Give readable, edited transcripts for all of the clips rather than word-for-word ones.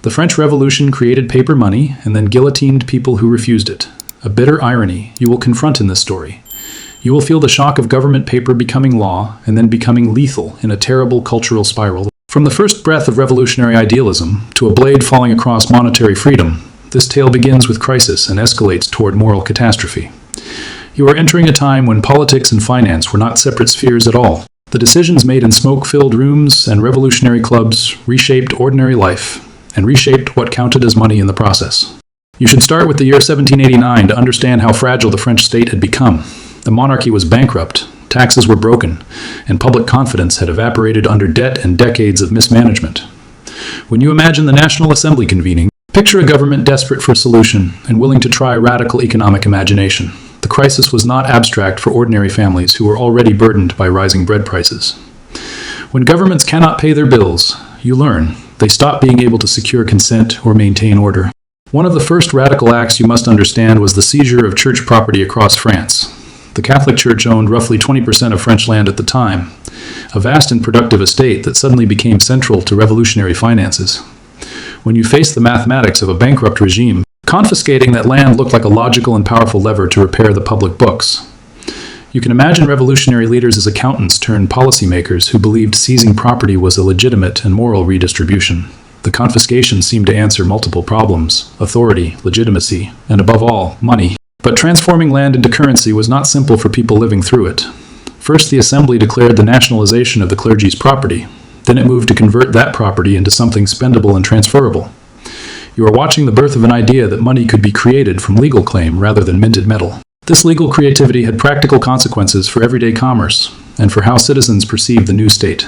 The French Revolution created paper money and then guillotined people who refused it. A bitter irony you will confront in this story. You will feel the shock of government paper becoming law and then becoming lethal in a terrible cultural spiral. From the first breath of revolutionary idealism to a blade falling across monetary freedom, this tale begins with crisis and escalates toward moral catastrophe. You are entering a time when politics and finance were not separate spheres at all. The decisions made in smoke-filled rooms and revolutionary clubs reshaped ordinary life and reshaped what counted as money in the process. You should start with the year 1789 to understand how fragile the French state had become. The monarchy was bankrupt, taxes were broken, and public confidence had evaporated under debt and decades of mismanagement. When you imagine the National Assembly convening, picture a government desperate for a solution and willing to try radical economic imagination. The crisis was not abstract for ordinary families who were already burdened by rising bread prices. When governments cannot pay their bills, you learn they stop being able to secure consent or maintain order. One of the first radical acts you must understand was the seizure of church property across France. The Catholic Church owned roughly 20% of French land at the time, a vast and productive estate that suddenly became central to revolutionary finances. When you face the mathematics of a bankrupt regime, confiscating that land looked like a logical and powerful lever to repair the public books. You can imagine revolutionary leaders as accountants turned policymakers who believed seizing property was a legitimate and moral redistribution. The confiscation seemed to answer multiple problems: authority, legitimacy, and above all, money. But transforming land into currency was not simple for people living through it. First, the Assembly declared the nationalization of the clergy's property. Then it moved to convert that property into something spendable and transferable. You are watching the birth of an idea that money could be created from legal claim rather than minted metal. This legal creativity had practical consequences for everyday commerce and for how citizens perceived the new state.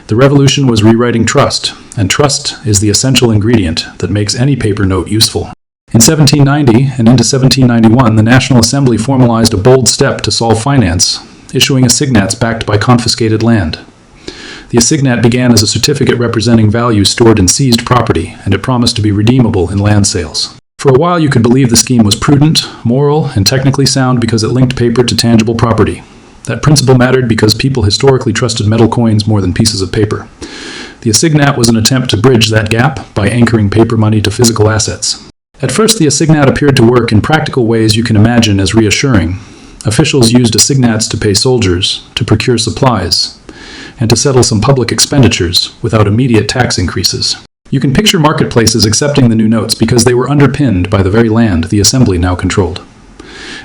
The revolution was rewriting trust, and trust is the essential ingredient that makes any paper note useful. In 1790 and into 1791, the National Assembly formalized a bold step to solve finance, issuing assignats backed by confiscated land. The assignat began as a certificate representing value stored in seized property, and it promised to be redeemable in land sales. For a while you could believe the scheme was prudent, moral, and technically sound because it linked paper to tangible property. That principle mattered because people historically trusted metal coins more than pieces of paper. The assignat was an attempt to bridge that gap by anchoring paper money to physical assets. At first, the assignat appeared to work in practical ways you can imagine as reassuring. Officials used assignats to pay soldiers, to procure supplies, and to settle some public expenditures without immediate tax increases. You can picture marketplaces accepting the new notes because they were underpinned by the very land the Assembly now controlled.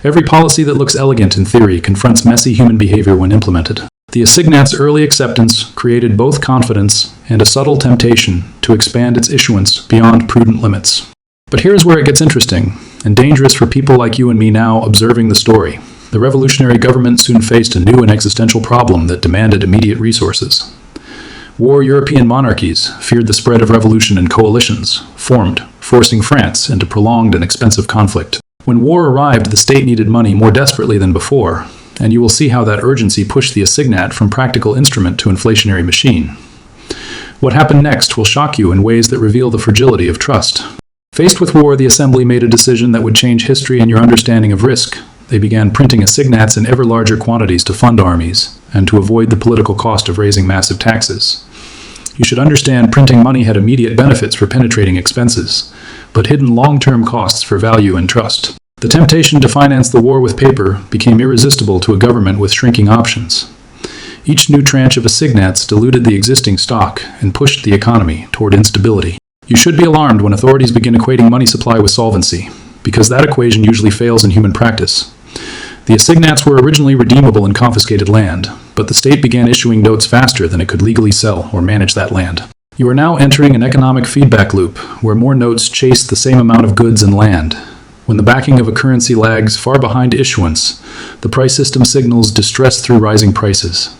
Every policy that looks elegant in theory confronts messy human behavior when implemented. The assignat's early acceptance created both confidence and a subtle temptation to expand its issuance beyond prudent limits. But here's where it gets interesting, and dangerous for people like you and me now observing the story. The revolutionary government soon faced a new and existential problem that demanded immediate resources. War European monarchies feared the spread of revolution and coalitions formed, forcing France into prolonged and expensive conflict. When war arrived, the state needed money more desperately than before, and you will see how that urgency pushed the assignat from practical instrument to inflationary machine. What happened next will shock you in ways that reveal the fragility of trust. Faced with war, the Assembly made a decision that would change history and your understanding of risk. They began printing assignats in ever larger quantities to fund armies and to avoid the political cost of raising massive taxes. You should understand printing money had immediate benefits for penetrating expenses, but hidden long-term costs for value and trust. The temptation to finance the war with paper became irresistible to a government with shrinking options. Each new tranche of assignats diluted the existing stock and pushed the economy toward instability. You should be alarmed when authorities begin equating money supply with solvency, because that equation usually fails in human practice. The assignats were originally redeemable in confiscated land, but the state began issuing notes faster than it could legally sell or manage that land. You are now entering an economic feedback loop, where more notes chase the same amount of goods and land. When the backing of a currency lags far behind issuance, the price system signals distress through rising prices.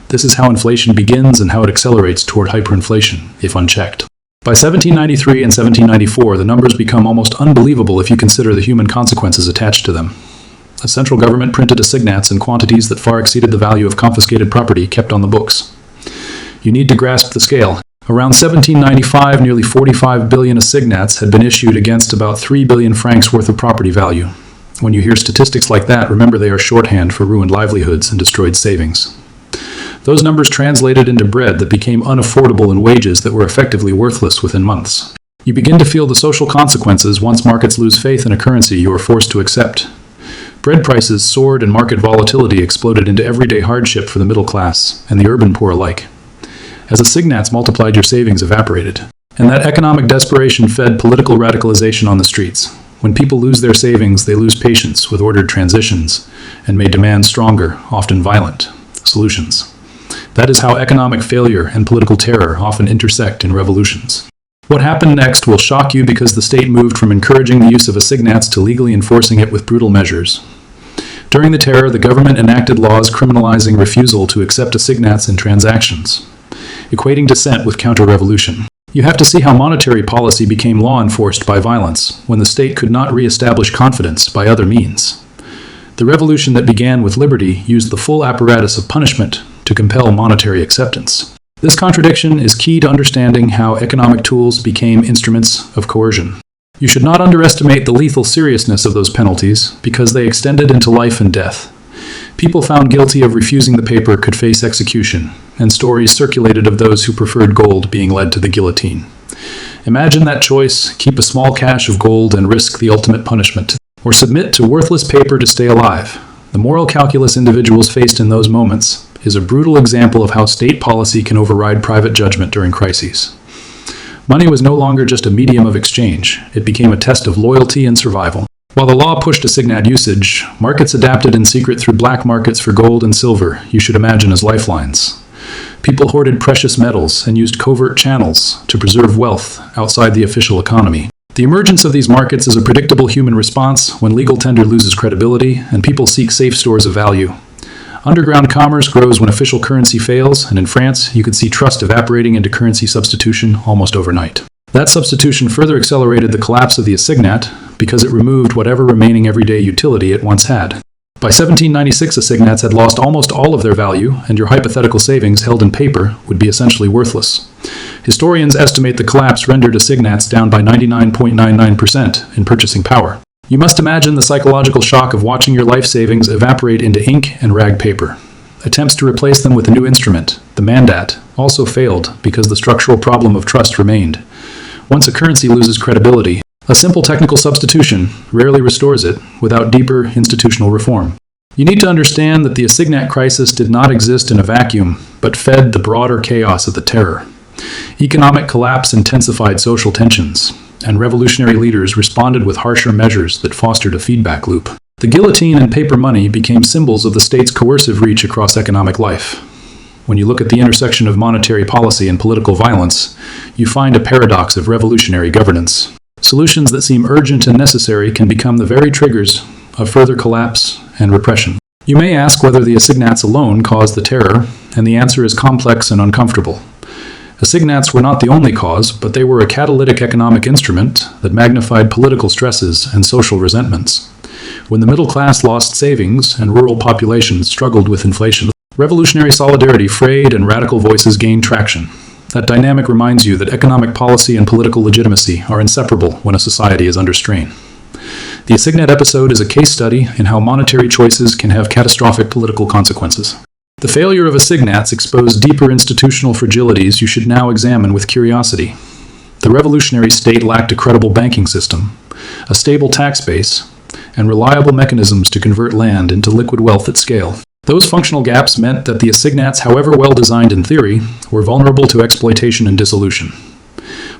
This is how inflation begins and how it accelerates toward hyperinflation, if unchecked. By 1793 and 1794, the numbers become almost unbelievable if you consider the human consequences attached to them. A central government printed assignats in quantities that far exceeded the value of confiscated property kept on the books. You need to grasp the scale. Around 1795, nearly 45 billion assignats had been issued against about 3 billion francs worth of property value. When you hear statistics like that, remember they are shorthand for ruined livelihoods and destroyed savings. Those numbers translated into bread that became unaffordable and wages that were effectively worthless within months. You begin to feel the social consequences once markets lose faith in a currency you are forced to accept. Bread prices soared and market volatility exploded into everyday hardship for the middle class and the urban poor alike. As assignats multiplied, your savings evaporated. And that economic desperation fed political radicalization on the streets. When people lose their savings, they lose patience with ordered transitions and may demand stronger, often violent, solutions. That is how economic failure and political terror often intersect in revolutions. What happened next will shock you because the state moved from encouraging the use of assignats to legally enforcing it with brutal measures. During the terror, the government enacted laws criminalizing refusal to accept assignats in transactions, equating dissent with counter-revolution. You have to see how monetary policy became law enforced by violence when the state could not re-establish confidence by other means. The revolution that began with liberty used the full apparatus of punishment to compel monetary acceptance. This contradiction is key to understanding how economic tools became instruments of coercion. You should not underestimate the lethal seriousness of those penalties because they extended into life and death. People found guilty of refusing the paper could face execution, and stories circulated of those who preferred gold being led to the guillotine. Imagine that choice: keep a small cache of gold and risk the ultimate punishment, or submit to worthless paper to stay alive. The moral calculus individuals faced in those moments is a brutal example of how state policy can override private judgment during crises. Money was no longer just a medium of exchange. It became a test of loyalty and survival. While the law pushed assignat usage, markets adapted in secret through black markets for gold and silver you should imagine as lifelines. People hoarded precious metals and used covert channels to preserve wealth outside the official economy. The emergence of these markets is a predictable human response when legal tender loses credibility and people seek safe stores of value. Underground commerce grows when official currency fails, and in France, you could see trust evaporating into currency substitution almost overnight. That substitution further accelerated the collapse of the assignat because it removed whatever remaining everyday utility it once had. By 1796, assignats had lost almost all of their value, and your hypothetical savings held in paper would be essentially worthless. Historians estimate the collapse rendered assignats down by 99.99% in purchasing power. You must imagine the psychological shock of watching your life savings evaporate into ink and rag paper. Attempts to replace them with a new instrument, the mandat, also failed because the structural problem of trust remained. Once a currency loses credibility, a simple technical substitution rarely restores it without deeper institutional reform. You need to understand that the assignat crisis did not exist in a vacuum, but fed the broader chaos of the terror. Economic collapse intensified social tensions, and revolutionary leaders responded with harsher measures that fostered a feedback loop. The guillotine and paper money became symbols of the state's coercive reach across economic life. When you look at the intersection of monetary policy and political violence, you find a paradox of revolutionary governance. Solutions that seem urgent and necessary can become the very triggers of further collapse and repression. You may ask whether the assignats alone caused the terror, and the answer is complex and uncomfortable. Assignats were not the only cause, but they were a catalytic economic instrument that magnified political stresses and social resentments. When the middle class lost savings and rural populations struggled with inflation, revolutionary solidarity frayed and radical voices gained traction. That dynamic reminds you that economic policy and political legitimacy are inseparable when a society is under strain. The assignat episode is a case study in how monetary choices can have catastrophic political consequences. The failure of assignats exposed deeper institutional fragilities you should now examine with curiosity. The revolutionary state lacked a credible banking system, a stable tax base, and reliable mechanisms to convert land into liquid wealth at scale. Those functional gaps meant that the assignats, however well designed in theory, were vulnerable to exploitation and dissolution.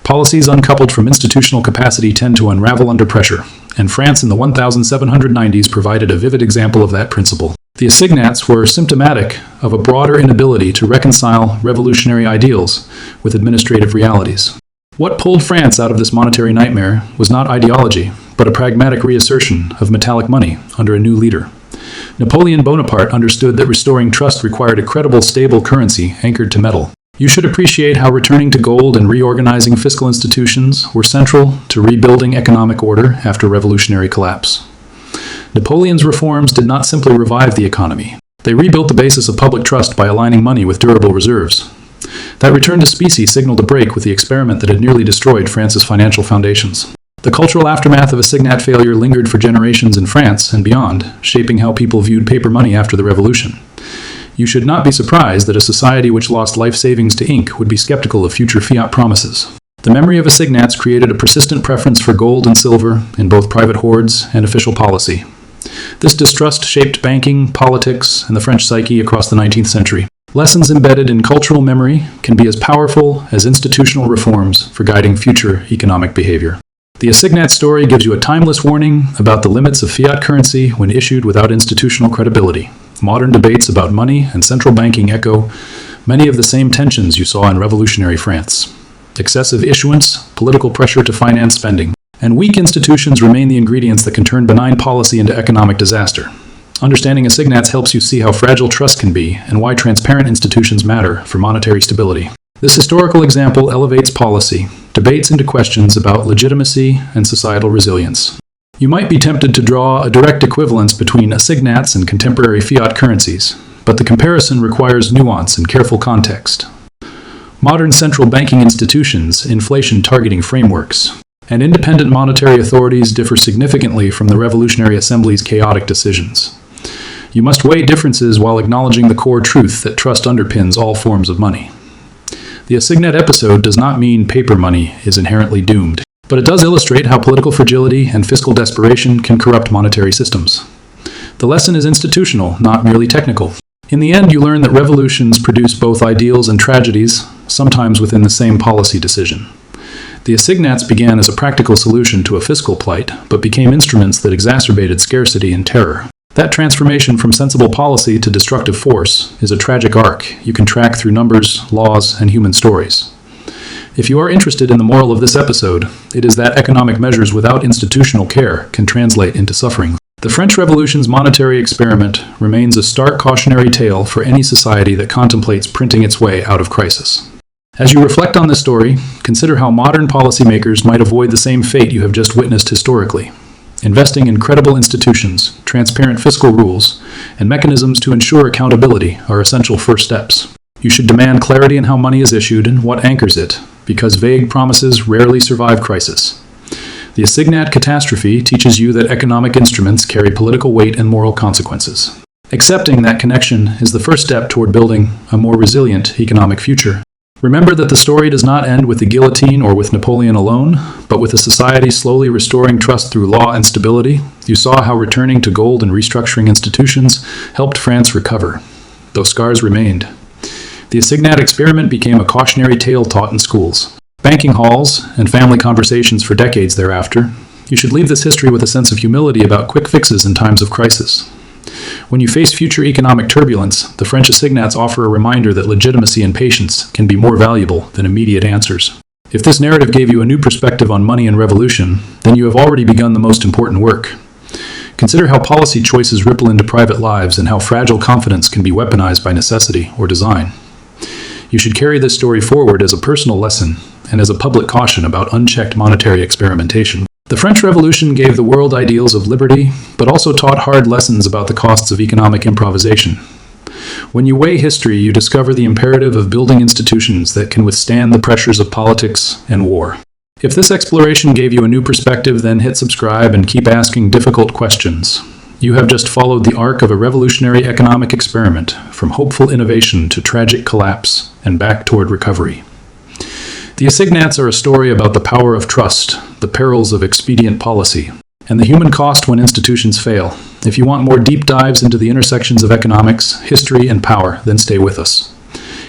Policies uncoupled from institutional capacity tend to unravel under pressure, and France in the 1790s provided a vivid example of that principle. The assignats were symptomatic of a broader inability to reconcile revolutionary ideals with administrative realities. What pulled France out of this monetary nightmare was not ideology, but a pragmatic reassertion of metallic money under a new leader. Napoleon Bonaparte understood that restoring trust required a credible, stable currency anchored to metal. You should appreciate how returning to gold and reorganizing fiscal institutions were central to rebuilding economic order after revolutionary collapse. Napoleon's reforms did not simply revive the economy. They rebuilt the basis of public trust by aligning money with durable reserves. That return to specie signaled a break with the experiment that had nearly destroyed France's financial foundations. The cultural aftermath of assignat failure lingered for generations in France and beyond, shaping how people viewed paper money after the revolution. You should not be surprised that a society which lost life savings to ink would be skeptical of future fiat promises. The memory of assignats created a persistent preference for gold and silver in both private hoards and official policy. This distrust shaped banking, politics, and the French psyche across the 19th century. Lessons embedded in cultural memory can be as powerful as institutional reforms for guiding future economic behavior. The assignat story gives you a timeless warning about the limits of fiat currency when issued without institutional credibility. Modern debates about money and central banking echo many of the same tensions you saw in revolutionary France. Excessive issuance, political pressure to finance spending, and weak institutions remain the ingredients that can turn benign policy into economic disaster. Understanding assignats helps you see how fragile trust can be and why transparent institutions matter for monetary stability. This historical example elevates policy debates into questions about legitimacy and societal resilience. You might be tempted to draw a direct equivalence between assignats and contemporary fiat currencies, but the comparison requires nuance and careful context. Modern central banking institutions, inflation targeting frameworks, and independent monetary authorities differ significantly from the Revolutionary Assembly's chaotic decisions. You must weigh differences while acknowledging the core truth that trust underpins all forms of money. The assignat episode does not mean paper money is inherently doomed, but it does illustrate how political fragility and fiscal desperation can corrupt monetary systems. The lesson is institutional, not merely technical. In the end, you learn that revolutions produce both ideals and tragedies, sometimes within the same policy decision. The assignats began as a practical solution to a fiscal plight, but became instruments that exacerbated scarcity and terror. That transformation from sensible policy to destructive force is a tragic arc you can track through numbers, laws, and human stories. If you are interested in the moral of this episode, it is that economic measures without institutional care can translate into suffering. The French Revolution's monetary experiment remains a stark cautionary tale for any society that contemplates printing its way out of crisis. As you reflect on this story, consider how modern policymakers might avoid the same fate you have just witnessed historically. Investing in credible institutions, transparent fiscal rules, and mechanisms to ensure accountability are essential first steps. You should demand clarity in how money is issued and what anchors it, because vague promises rarely survive crisis. The assignat catastrophe teaches you that economic instruments carry political weight and moral consequences. Accepting that connection is the first step toward building a more resilient economic future. Remember that the story does not end with the guillotine or with Napoleon alone, but with a society slowly restoring trust through law and stability. You saw how returning to gold and restructuring institutions helped France recover, though scars remained. The assignat experiment became a cautionary tale taught in schools, banking halls, and family conversations for decades thereafter. You should leave this history with a sense of humility about quick fixes in times of crisis. When you face future economic turbulence, the French assignats offer a reminder that legitimacy and patience can be more valuable than immediate answers. If this narrative gave you a new perspective on money and revolution, then you have already begun the most important work. Consider how policy choices ripple into private lives and how fragile confidence can be weaponized by necessity or design. You should carry this story forward as a personal lesson and as a public caution about unchecked monetary experimentation. The French Revolution gave the world ideals of liberty, but also taught hard lessons about the costs of economic improvisation. When you weigh history, you discover the imperative of building institutions that can withstand the pressures of politics and war. If this exploration gave you a new perspective, then hit subscribe and keep asking difficult questions. You have just followed the arc of a revolutionary economic experiment, from hopeful innovation to tragic collapse and back toward recovery. The assignats are a story about the power of trust, the perils of expedient policy, and the human cost when institutions fail. If you want more deep dives into the intersections of economics, history, and power, then stay with us.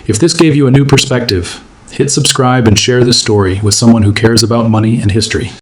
If this gave you a new perspective, hit subscribe and share this story with someone who cares about money and history.